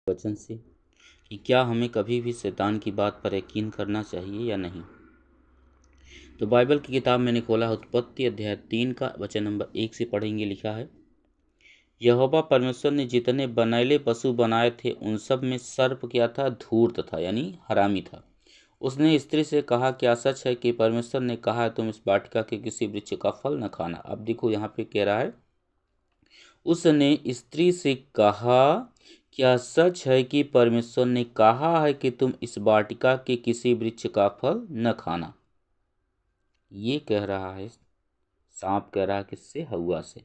वचन से कि क्या हमें कभी भी शैतान की बात पर यकीन करना चाहिए या नहीं। तो बाइबल की किताब मैंने खोला है, उत्पत्ति अध्याय 3 का वचन नंबर 1 से पढ़ेंगे। लिखा है, यहोवा परमेश्वर ने जितने बनैले पशु बनाए थे उन सब में सर्प क्या था? धूर्त था, यानी हरामी था। उसने स्त्री से कहा, क्या सच है कि परमेश्वर ने कहा है तुम इस वाटिका के किसी वृक्ष का फल न खाना। अब देखो यहाँ पे कह रहा है, उसने स्त्री से कहा, क्या सच है कि परमेश्वर ने कहा है कि तुम इस वाटिका के किसी वृक्ष का फल न खाना। ये कह रहा है, सांप कह रहा है किससे? हव्वा से।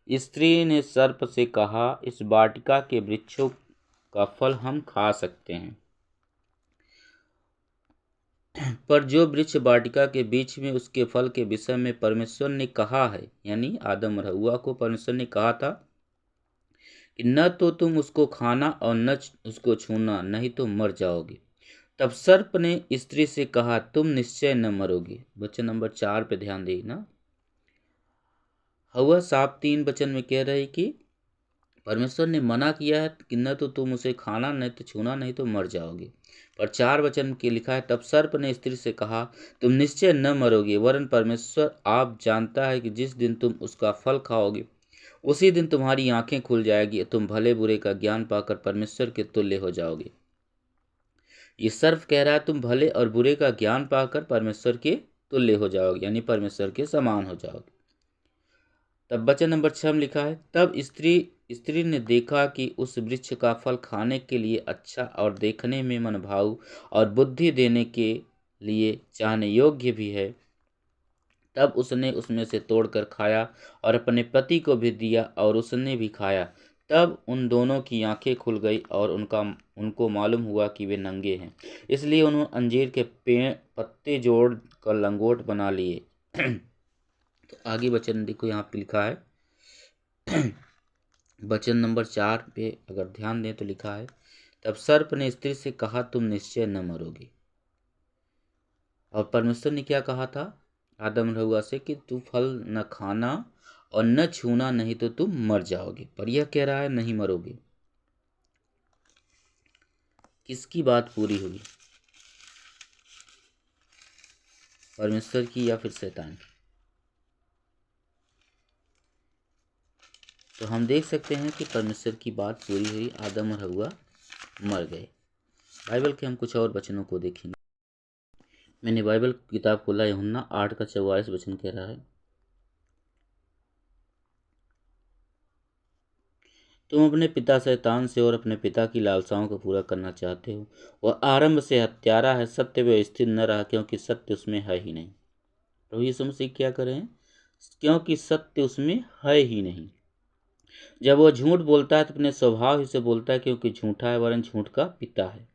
स्त्री ने सर्प से कहा, इस वाटिका के वृक्षों का फल हम खा सकते हैं, पर जो वृक्ष वाटिका के बीच में उसके फल के विषय में परमेश्वर ने कहा है, यानी आदम और हव्वा को परमेश्वर ने कहा था कि न तो तुम उसको खाना और न उसको छूना, नहीं तो मर जाओगे। तब सर्प ने स्त्री से कहा, तुम निश्चय न मरोगे। वचन नंबर 4 पे ध्यान देना। हव्वा साफ 3 वचन में कह रहे कि परमेश्वर ने मना किया है कि न तो तुम उसे खाना, नहीं तो छूना, नहीं तो मर जाओगे। पर 4 वचन के लिखा है, तब सर्प ने स्त्री से कहा, तुम निश्चय न मरोगे, वरन परमेश्वर आप जानता है कि जिस दिन तुम उसका फल खाओगे उसी दिन तुम्हारी आंखें खुल जाएगी, तुम भले बुरे का ज्ञान पाकर परमेश्वर के तुल्य हो जाओगे। ये सर्प कह रहा है तुम भले और बुरे का ज्ञान पाकर परमेश्वर के तुल्य हो जाओगे, यानी परमेश्वर के समान हो जाओगे। तब वचन नंबर 6 में लिखा है, तब स्त्री ने देखा कि उस वृक्ष का फल खाने के लिए अच्छा और देखने में मनभाऊ और बुद्धि देने के लिए चाहने योग्य भी है। तब उसने उसमें से तोड़कर खाया और अपने पति को भी दिया, और उसने भी खाया। तब उन दोनों की आंखें खुल गई और उनको मालूम हुआ कि वे नंगे हैं। इसलिए उन्होंने अंजीर के पेड़ पत्ते जोड़ कर लंगोट बना लिए। तो आगे वचन देखो, यहाँ पे लिखा है वचन नंबर 4 पे अगर ध्यान दें तो लिखा है, तब सर्प ने स्त्री से कहा, तुम निश्चय न मरोगे। और परमेश्वर ने क्या कहा था आदम और हव्वा से कि तू फल न खाना और न छूना, नहीं तो तुम मर जाओगे। पर यह कह रहा है नहीं मरोगे। किसकी बात पूरी हुई? परमेश्वर की या फिर शैतान की? तो हम देख सकते हैं कि परमेश्वर की बात पूरी हुई, आदम और हव्वा मर गए। बाइबल के हम कुछ और वचनों को देखेंगे। मैंने बाइबल की किताब खोला, यूहन्ना 8 का 44 वचन कह रहा है, तुम अपने पिता शैतान से और अपने पिता की लालसाओं को पूरा करना चाहते हो। वह आरंभ से हत्यारा है, सत्य में स्थिर न रहा, क्योंकि सत्य उसमें है ही नहीं। प्रभु यीशु मसीह क्या करें? क्योंकि सत्य उसमें है ही नहीं। जब वह झूठ बोलता है तो अपने स्वभाव ही से बोलता है, क्योंकि झूठा है, वरन झूठ का पिता है।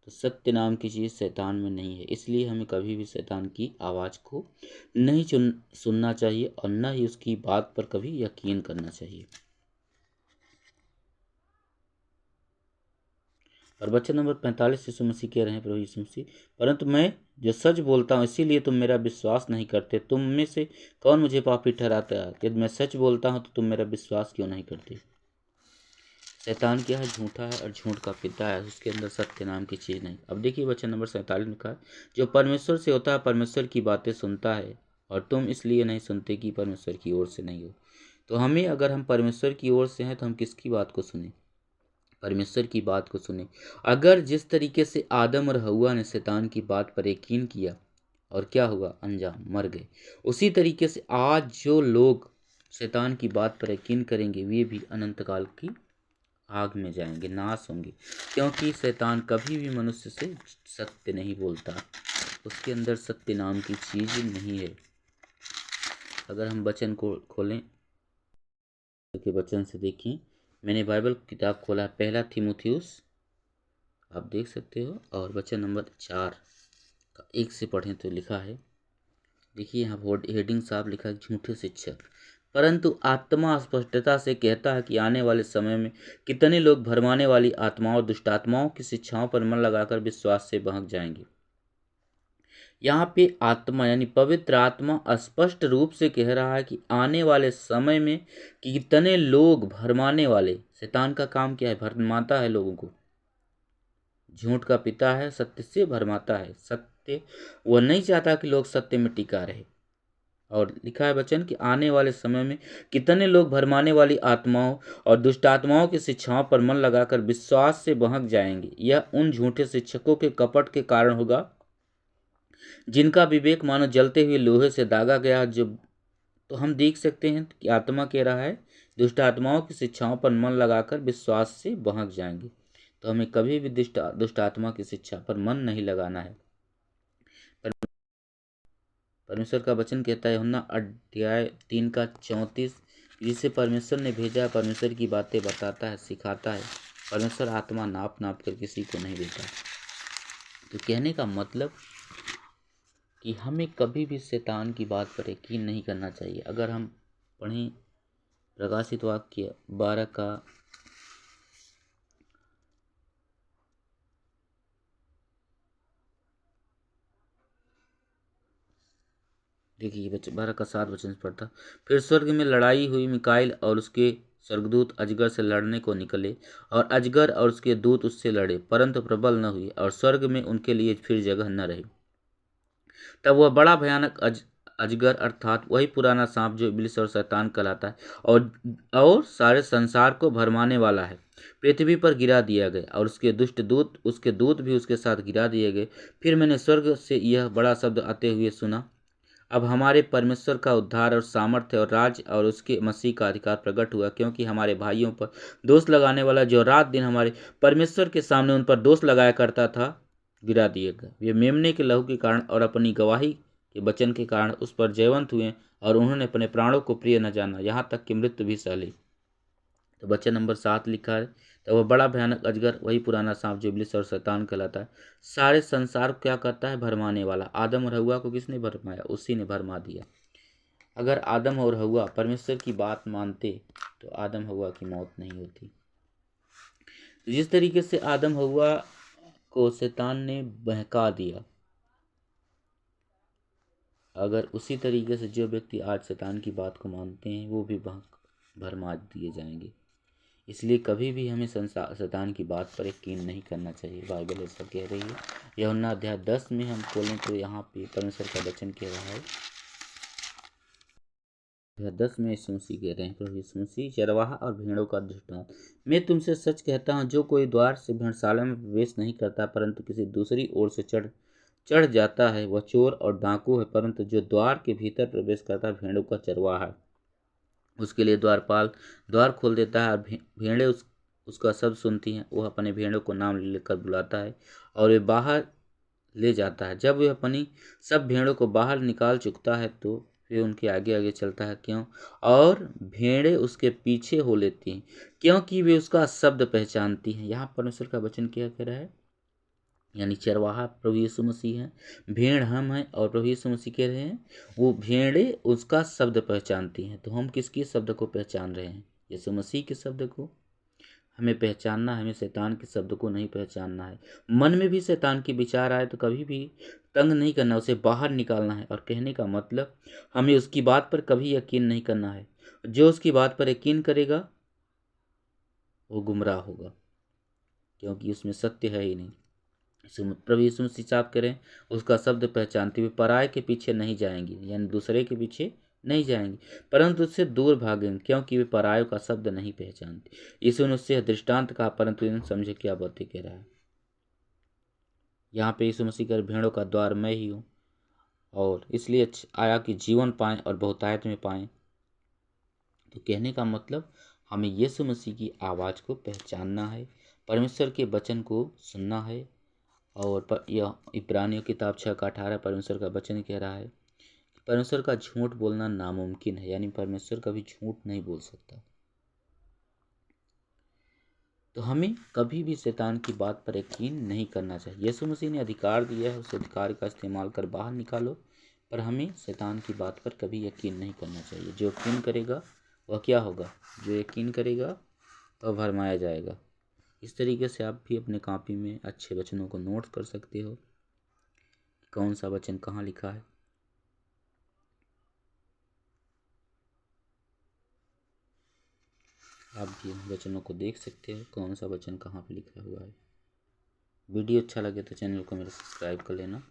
तो सत्य नाम की चीज़ शैतान में नहीं है। इसलिए हमें कभी भी शैतान की आवाज़ को नहीं सुनना चाहिए और न ही उसकी बात पर कभी यकीन करना चाहिए। और वचन नंबर 45 यीशु मसीह कह रहे हैं, प्रभु यीशु मसीह, परंतु मैं जो सच बोलता हूँ इसीलिए तुम मेरा विश्वास नहीं करते। तुम में से कौन मुझे पापी ठहराता है? यदि मैं सच बोलता हूँ तो तुम मेरा विश्वास क्यों नहीं करते? शैतान क्या है? झूठा है और झूठ का पिता है, उसके अंदर सत्य नाम की चीज़ नहीं। अब देखिए वचन नंबर 47 में कहा, जो परमेश्वर से होता है परमेश्वर की बातें सुनता है, और तुम इसलिए नहीं सुनते कि परमेश्वर की ओर से नहीं हो। तो हमें, अगर हम परमेश्वर की ओर से हैं तो हम किसकी बात को सुने? परमेश्वर की बात को सुने। अगर जिस तरीके से आदम और हव्वा ने शैतान की बात पर यकीन किया और क्या हुआ? अंजाम, मर गए। उसी तरीके से आज जो लोग शैतान की बात पर यकीन करेंगे वे भी अनंत काल की आग में जाएंगे, नाश होंगे। क्योंकि शैतान कभी भी मनुष्य से सत्य नहीं बोलता, उसके अंदर सत्य नाम की चीज नहीं है। अगर हम वचन को खोलें के वचन से देखें, मैंने बाइबल किताब खोला, पहला तीमुथियुस, आप देख सकते हो, और वचन नंबर 4 का 1 से पढ़ें तो लिखा है, देखिए यहाँ हेडिंग साहब लिखा है, झूठे शिक्षक। परंतु आत्मा स्पष्टता से कहता है कि आने वाले समय में कितने लोग भरमाने वाली आत्माओं और दुष्टात्माओं की शिक्षाओं पर मन लगाकर विश्वास से बहक जाएंगे। यहाँ पे आत्मा यानी पवित्र आत्मा स्पष्ट रूप से कह रहा है कि आने वाले समय में कितने लोग भरमाने वाले। शैतान का काम क्या है? भरमाता है लोगों को, झूठ का पिता है, सत्य से भरमाता है। सत्य वह नहीं चाहता कि लोग सत्य में टिका रहे। और लिखा है वचन कि आने वाले समय में कितने लोग भरमाने वाली आत्माओं और दुष्ट आत्माओं की शिक्षाओं पर मन लगाकर विश्वास से बहक जाएंगे। यह उन झूठे शिक्षकों के कपट के कारण होगा जिनका विवेक मानो जलते हुए लोहे से दागा गया। जो तो हम देख सकते हैं कि आत्मा कह रहा है दुष्ट आत्माओं की शिक्षाओं पर मन लगाकर विश्वास से बहक जाएंगे। तो हमें कभी भी दुष्ट आत्मा की शिक्षा पर मन नहीं लगाना है। परमेश्वर का वचन कहता है यूहन्ना अध्याय 3 का 34, जिसे परमेश्वर ने भेजा परमेश्वर की बातें बताता है, सिखाता है। परमेश्वर आत्मा नाप नाप कर किसी को नहीं देता। तो कहने का मतलब कि हमें कभी भी शैतान की बात पर यकीन नहीं करना चाहिए। अगर हम पढ़ें प्रकाशित वाक्य 12 का 12 का 7 वचन पढ़ता, फिर स्वर्ग में लड़ाई हुई। मिकाइल और उसके स्वर्गदूत अजगर से लड़ने को निकले और अजगर और उसके दूत उससे लड़े, परंतु प्रबल न हुए और स्वर्ग में उनके लिए फिर जगह न रही। तब वह बड़ा भयानक अजगर अर्थात वही पुराना सांप जो इब्लिस और शैतान कहलाता है और सारे संसार को भरमाने वाला है, पृथ्वी पर गिरा दिया गया और उसके दूत भी उसके साथ गिरा दिए गए। फिर मैंने स्वर्ग से यह बड़ा शब्द आते हुए सुना, अब हमारे परमेश्वर का उद्धार और सामर्थ्य और राज और उसके मसीह का अधिकार प्रकट हुआ, क्योंकि हमारे भाइयों पर दोष लगाने वाला जो रात दिन हमारे परमेश्वर के सामने उन पर दोष लगाया करता था, गिरा दिए गए। वे मेमने के लहू के कारण और अपनी गवाही के वचन के कारण उस पर जयवंत हुए और उन्होंने अपने प्राणों को प्रिय न जाना, यहाँ तक कि मृत्यु भी सह ली। तो वचन नंबर 7 लिखा है, तो वह बड़ा भयानक अजगर वही पुराना सांप जो इब्लिस और शैतान कहलाता है, सारे संसार को क्या करता है? भरमाने वाला। आदम और हव्वा को किसने भरमाया? उसी ने भरमा दिया। अगर आदम और हव्वा परमेश्वर की बात मानते तो आदम हव्वा की मौत नहीं होती। जिस तरीके से आदम हव्वा को शैतान ने बहका दिया, अगर उसी तरीके से जो व्यक्ति आज शैतान की बात को मानते हैं वो भी भरमा दिए जाएंगे। इसलिए कभी भी हमें शैतान की बात पर यकीन नहीं करना चाहिए। बाइबल ऐसा कह रही है। यूहन्ना अध्याय 10 में हम खोलें तो यहाँ पे परमेश्वर का वचन कह रहा है, 10 में यीशु मसीह कह रहे हैं, प्रभु यीशु मसीह, चरवाहा और भेड़ों का दृष्टांत। मैं तुमसे सच कहता हूँ, जो कोई द्वार से भेड़शाला में प्रवेश नहीं करता परंतु किसी दूसरी ओर से चढ़ जाता है, वह चोर और डाकू है। परंतु जो द्वार के भीतर प्रवेश करता है, भेड़ों का चरवाहा है। उसके लिए द्वारपाल द्वार खोल देता है और भेड़ें उसका शब्द सुनती हैं। वह अपने भेड़ों को नाम लेकर बुलाता है और वे बाहर ले जाता है। जब वह अपनी सब भेड़ों को बाहर निकाल चुकता है तो वे उनके आगे आगे चलता है, क्यों? और भेड़ें उसके पीछे हो लेती हैं, क्योंकि वे उसका शब्द पहचानती हैं। यहाँ परमेश्वर का वचन क्या कह रहा है? यानी चरवाहा प्रभु यीशु मसीह है, भेड़ हम हैं और प्रभु यीशु मसीह कह रहे हैं वो भेड़ें उसका शब्द पहचानती हैं। तो हम किसके शब्द को पहचान रहे हैं? यीशु मसीह के शब्द को हमें पहचानना है, हमें शैतान के शब्द को नहीं पहचानना है। मन में भी शैतान की विचार आए तो कभी भी तंग नहीं करना, उसे बाहर निकालना है। और कहने का मतलब हमें उसकी बात पर कभी यकीन नहीं करना है। जो उसकी बात पर यकीन करेगा वो गुमराह होगा, क्योंकि उसमें सत्य है ही नहीं। प्रभु यीशु मसीह साफ करें, उसका शब्द पहचानते हुए पराये के पीछे नहीं जाएंगे, यानी दूसरे के पीछे नहीं जाएंगे, परंतु उससे दूर भागेंगे, क्योंकि वे परायों का शब्द नहीं पहचानते। यीशु ने उससे दृष्टांत कहा, परंतु इन्होंने समझे क्या बातें कह रहा है। यहाँ पे यीशु मसीह कर भेड़ों का द्वार मैं ही हूँ, और इसलिए आया कि जीवन पाएं और बहुतायत में पाएं। तो कहने का मतलब हमें यीशु मसीह की आवाज़ को पहचानना है, परमेश्वर के वचन को सुनना है। और यह इब्रानियों किताब 6:18 परमेश्वर का वचन कह रहा है कि परमेश्वर का झूठ बोलना नामुमकिन है, यानी परमेश्वर कभी झूठ नहीं बोल सकता। तो हमें कभी भी शैतान की बात पर यकीन नहीं करना चाहिए। यीशु मसीह ने अधिकार दिया है, उस अधिकार का इस्तेमाल कर बाहर निकालो, पर हमें शैतान की बात पर कभी यकीन नहीं करना चाहिए। जो यकीन करेगा वह क्या होगा? जो यकीन करेगा वह भरमाया जाएगा। इस तरीके से आप भी अपने कॉपी में अच्छे वचनों को नोट कर सकते हो। कौन सा वचन कहाँ लिखा है? आप भी वचनों को देख सकते हो कौन सा वचन कहाँ पे लिखा हुआ है। वीडियो अच्छा लगे तो चैनल को मेरा सब्सक्राइब कर लेना।